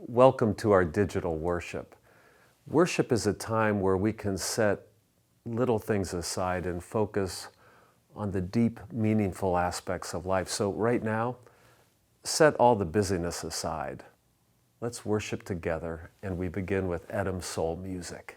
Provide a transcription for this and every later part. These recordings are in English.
Welcome to our digital worship. Worship is a time where we can set little things aside and focus on the deep, meaningful aspects of life. So right now, set all the busyness aside. Let's worship together, and we begin with Edom soul music.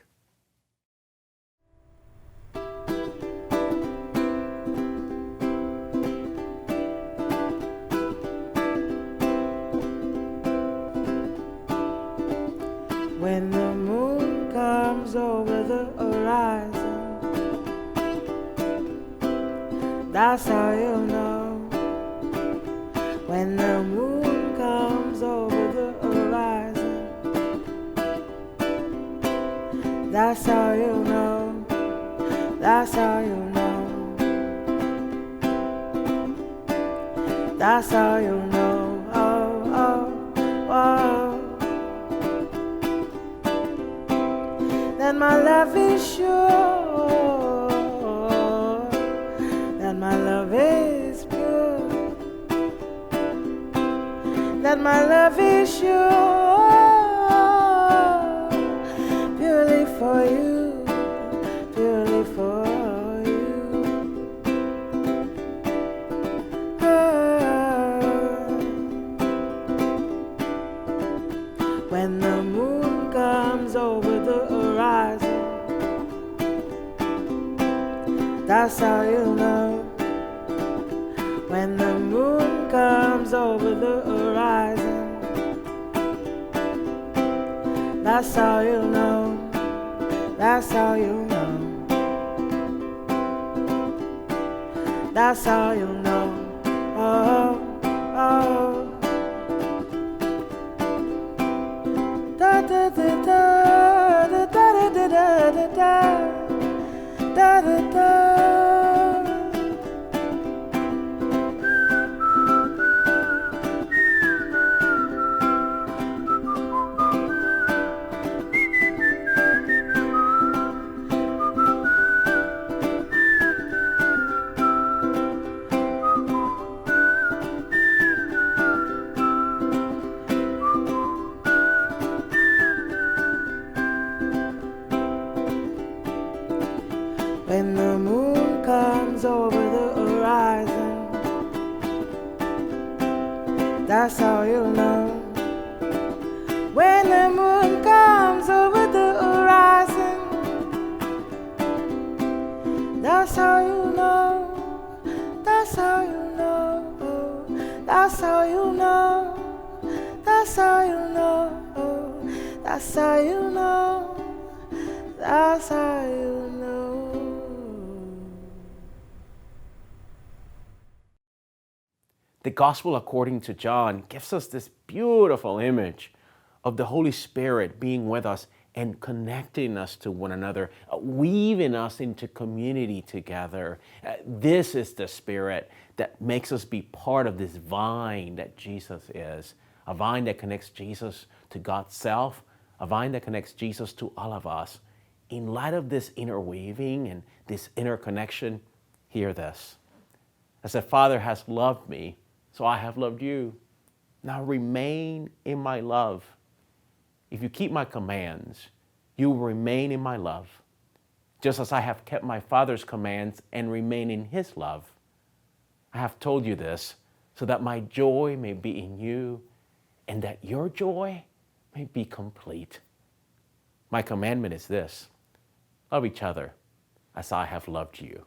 When the moon comes over the horizon, that's how you'll know. When the moon comes over the horizon, that's how you'll know. That's how you'll know. That's how you'll know. Oh, oh, oh. That my love is sure, that my love is pure, that my love is sure, purely for you, purely for you. When the moon comes over the horizon, that's how you'll know. When the moon comes over the horizon, that's how you'll know. That's how you'll know. That's how you'll know. Oh, oh. Da da da da da da da da da da da da. When the moon comes over the horizon, that's how you'll know. When the moon comes over the horizon, that's how you'll know. That's how you'll know. That's how you'll know. That's how you'll know. That's how you'll know. That's how you'll know. The Gospel according to John gives us this beautiful image of the Holy Spirit being with us and connecting us to one another, weaving us into community together. This is the Spirit that makes us be part of this vine that Jesus is, a vine that connects Jesus to God's self, a vine that connects Jesus to all of us. In light of this interweaving and this interconnection, hear this. As the Father has loved me, so I have loved you. Now remain in my love. If you keep my commands, you will remain in my love, just as I have kept my Father's commands and remain in his love. I have told you this so that my joy may be in you and that your joy may be complete. My commandment is this: love each other as I have loved you.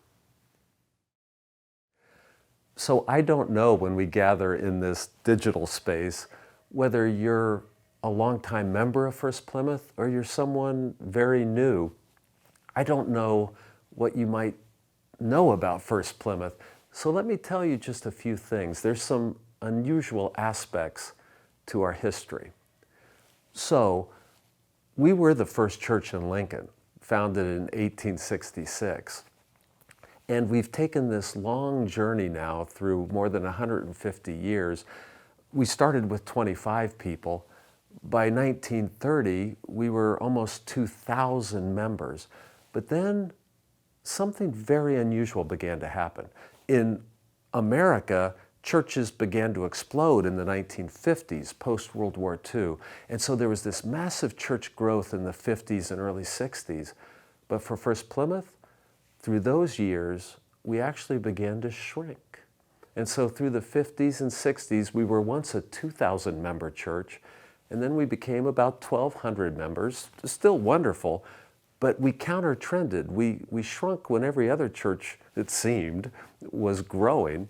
So I don't know, when we gather in this digital space, whether you're a longtime member of First-Plymouth or you're someone very new. I don't know what you might know about First-Plymouth. So let me tell you just a few things. There's some unusual aspects to our history. So we were the first church in Lincoln, founded in 1866. And we've taken this long journey now through more than 150 years. We started with 25 people. By 1930, we were almost 2,000 members. But then something very unusual began to happen. In America, churches began to explode in the 1950s, post-World War II. And so there was this massive church growth in the 50s and early 60s. But for First Plymouth, through those years, we actually began to shrink. And so through the 50s and 60s, we were once a 2,000 member church, and then we became about 1,200 members. Still wonderful, but we counter-trended. We shrunk when every other church, it seemed, was growing.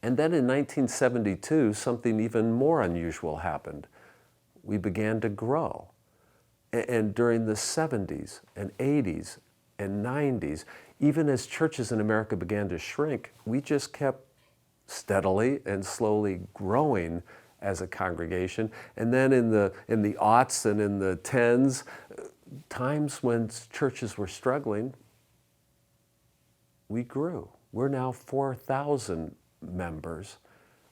And then in 1972, something even more unusual happened. We began to grow. And during the 70s and 80s and 90s, even as churches in America began to shrink, we just kept steadily and slowly growing as a congregation. And then in the aughts and in the tens, times when churches were struggling, we grew. We're now 4,000 members.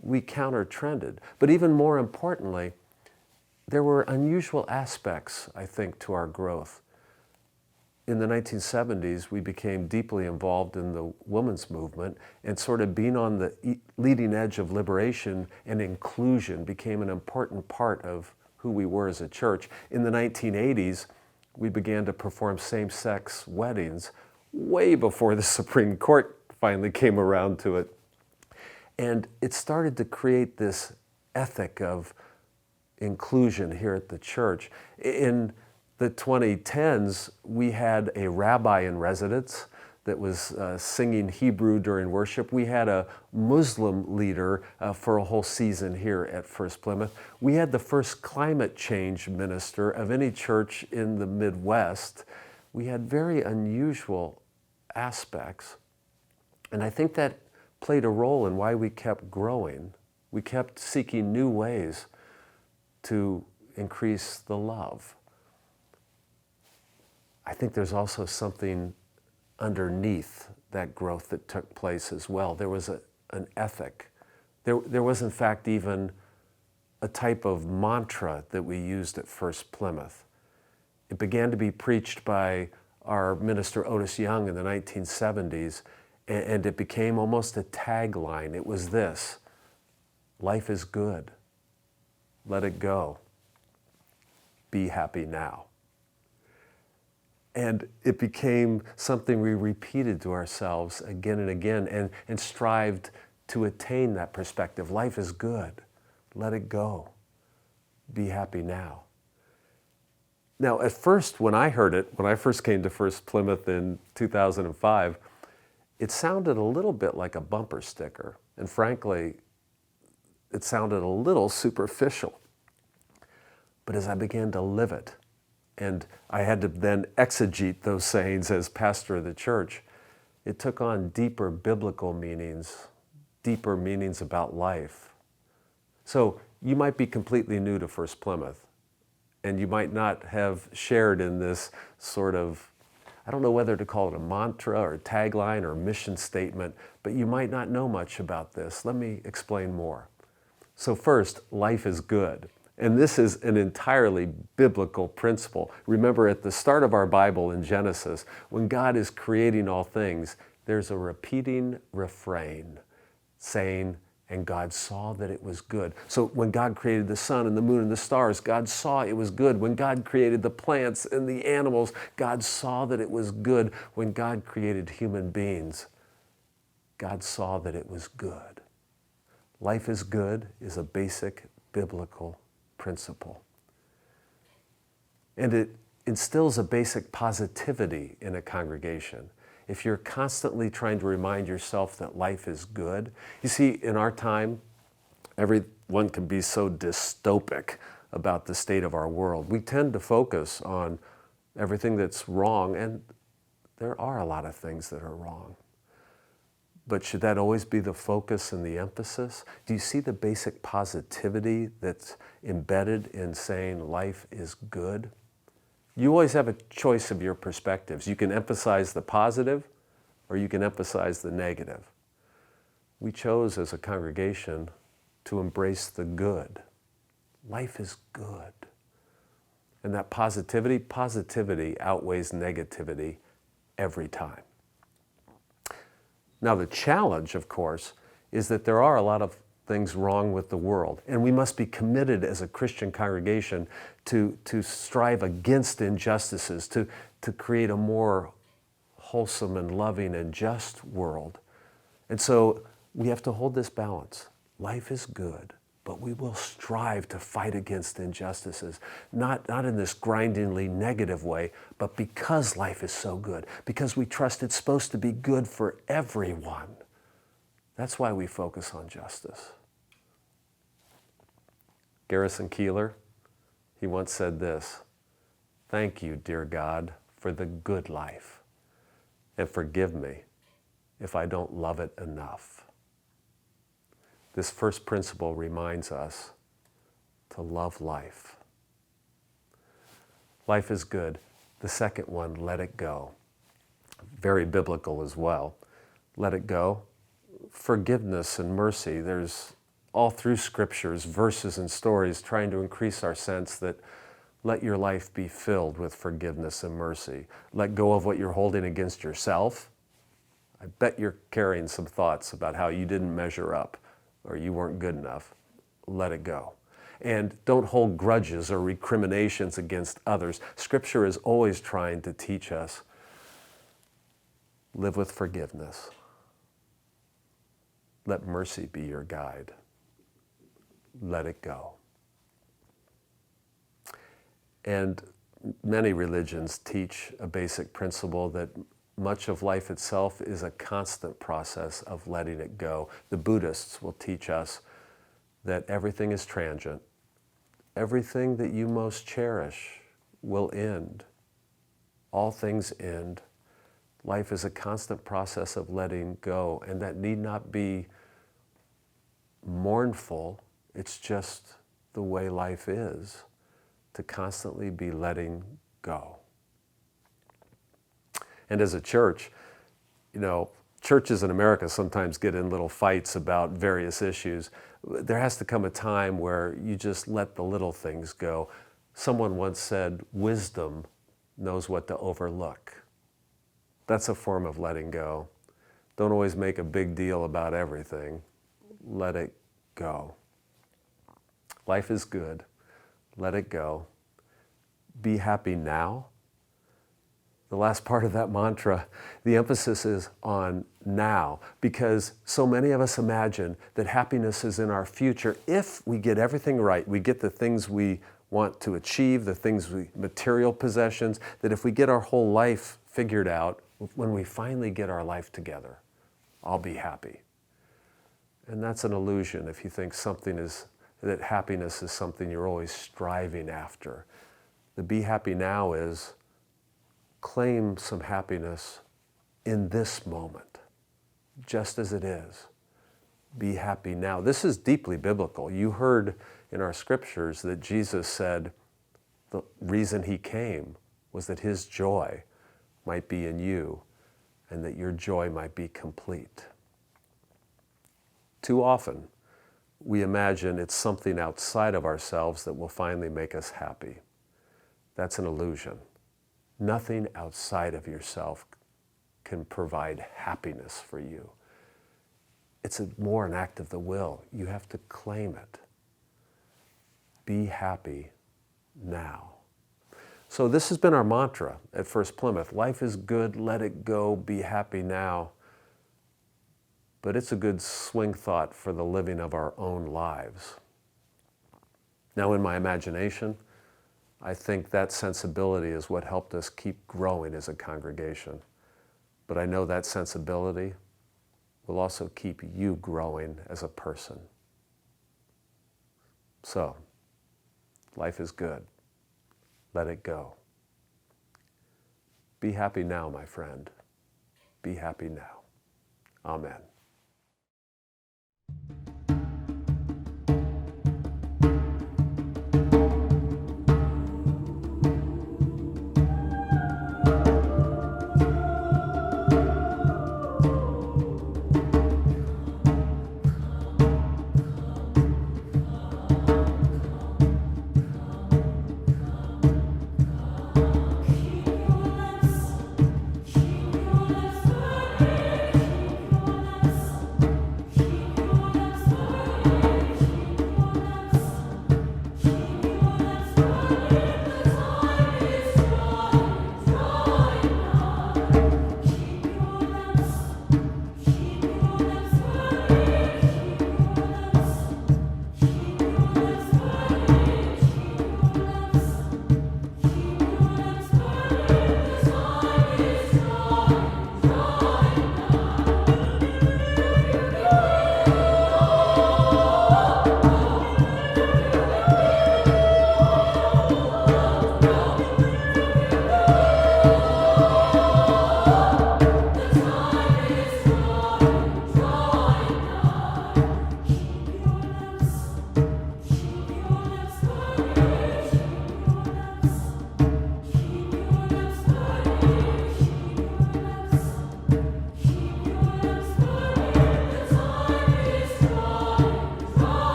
We counter-trended. But even more importantly, there were unusual aspects, I think, to our growth. In the 1970s, we became deeply involved in the women's movement, and sort of being on the leading edge of liberation and inclusion became an important part of who we were as a church. In the 1980s, we began to perform same-sex weddings way before the Supreme Court finally came around to it. And it started to create this ethic of inclusion here at the church. In the 2010s, we had a rabbi in residence that was singing Hebrew during worship. We had a Muslim leader for a whole season here at First Plymouth. We had the first climate change minister of any church in the Midwest. We had very unusual aspects. And I think that played a role in why we kept growing. We kept seeking new ways to increase the love. I think there's also something underneath that growth that took place as well. There was an ethic. There was in fact even a type of mantra that we used at First Plymouth. It began to be preached by our minister Otis Young in the 1970s, and it became almost a tagline. It was this: life is good. Let it go. Be happy now. And it became something we repeated to ourselves again and again, and strived to attain that perspective. Life is good. Let it go. Be happy now. Now, at first, when I heard it, when I first came to First Plymouth in 2005, it sounded a little bit like a bumper sticker. And frankly, it sounded a little superficial. But as I began to live it, and I had to then exegete those sayings as pastor of the church, it took on deeper biblical meanings, deeper meanings about life. So you might be completely new to First Plymouth, and you might not have shared in this sort of, I don't know whether to call it a mantra or a tagline or mission statement, but you might not know much about this. Let me explain more. So first, life is good. And this is an entirely biblical principle. Remember, at the start of our Bible in Genesis, when God is creating all things, there's a repeating refrain saying, and God saw that it was good. So when God created the sun and the moon and the stars, God saw it was good. When God created the plants and the animals, God saw that it was good. When God created human beings, God saw that it was good. Life is good is a basic biblical principle. And it instills a basic positivity in a congregation. If you're constantly trying to remind yourself that life is good, you see, in our time, everyone can be so dystopic about the state of our world. We tend to focus on everything that's wrong, and there are a lot of things that are wrong. But should that always be the focus and the emphasis? Do you see the basic positivity that's embedded in saying life is good? You always have a choice of your perspectives. You can emphasize the positive, or you can emphasize the negative. We chose as a congregation to embrace the good. Life is good. And that positivity outweighs negativity every time. Now the challenge, of course, is that there are a lot of things wrong with the world. And we must be committed as a Christian congregation to strive against injustices, to create a more wholesome and loving and just world. And so we have to hold this balance. Life is good, but we will strive to fight against injustices, not in this grindingly negative way, but because life is so good, because we trust it's supposed to be good for everyone. That's why we focus on justice. Garrison Keillor, he once said this: "Thank you, dear God, for the good life, and forgive me if I don't love it enough." This first principle reminds us to love life. Life is good. The second one, let it go. Very biblical as well. Let it go. Forgiveness and mercy. There's all through scriptures, verses and stories trying to increase our sense that let your life be filled with forgiveness and mercy. Let go of what you're holding against yourself. I bet you're carrying some thoughts about how you didn't measure up or you weren't good enough. Let it go. And don't hold grudges or recriminations against others. Scripture is always trying to teach us, live with forgiveness. Let mercy be your guide. Let it go. And many religions teach a basic principle that much of life itself is a constant process of letting it go. The Buddhists will teach us that everything is transient. Everything that you most cherish will end. All things end. Life is a constant process of letting go, and that need not be mournful. It's just the way life is, to constantly be letting go. And as a church, churches in America sometimes get in little fights about various issues. There has to come a time where you just let the little things go. Someone once said, wisdom knows what to overlook. That's a form of letting go. Don't always make a big deal about everything. Let it go. Life is good. Let it go. Be happy now. The last part of that mantra, the emphasis is on now, because so many of us imagine that happiness is in our future if we get everything right. We get the things we want to achieve, material possessions, that if we get our whole life figured out, when we finally get our life together, I'll be happy. And that's an illusion if you think that happiness is something you're always striving after. The be happy now is claim some happiness in this moment, just as it is. Be happy now. This is deeply biblical. You heard in our scriptures that Jesus said the reason he came was that his joy might be in you and that your joy might be complete. Too often, we imagine it's something outside of ourselves that will finally make us happy. That's an illusion. Nothing outside of yourself can provide happiness for you. It's more an act of the will. You have to claim it. Be happy now. So this has been our mantra at First-Plymouth. Life is good, let it go, be happy now. But it's a good swing thought for the living of our own lives. Now, in my imagination, I think that sensibility is what helped us keep growing as a congregation. But I know that sensibility will also keep you growing as a person. So, life is good. Let it go. Be happy now, my friend. Be happy now. Amen.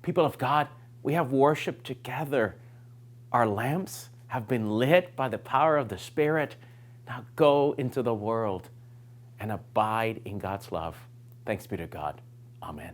People of God, we have worshiped together. Our lamps have been lit by the power of the Spirit. Now go into the world and abide in God's love. Thanks be to God. Amen.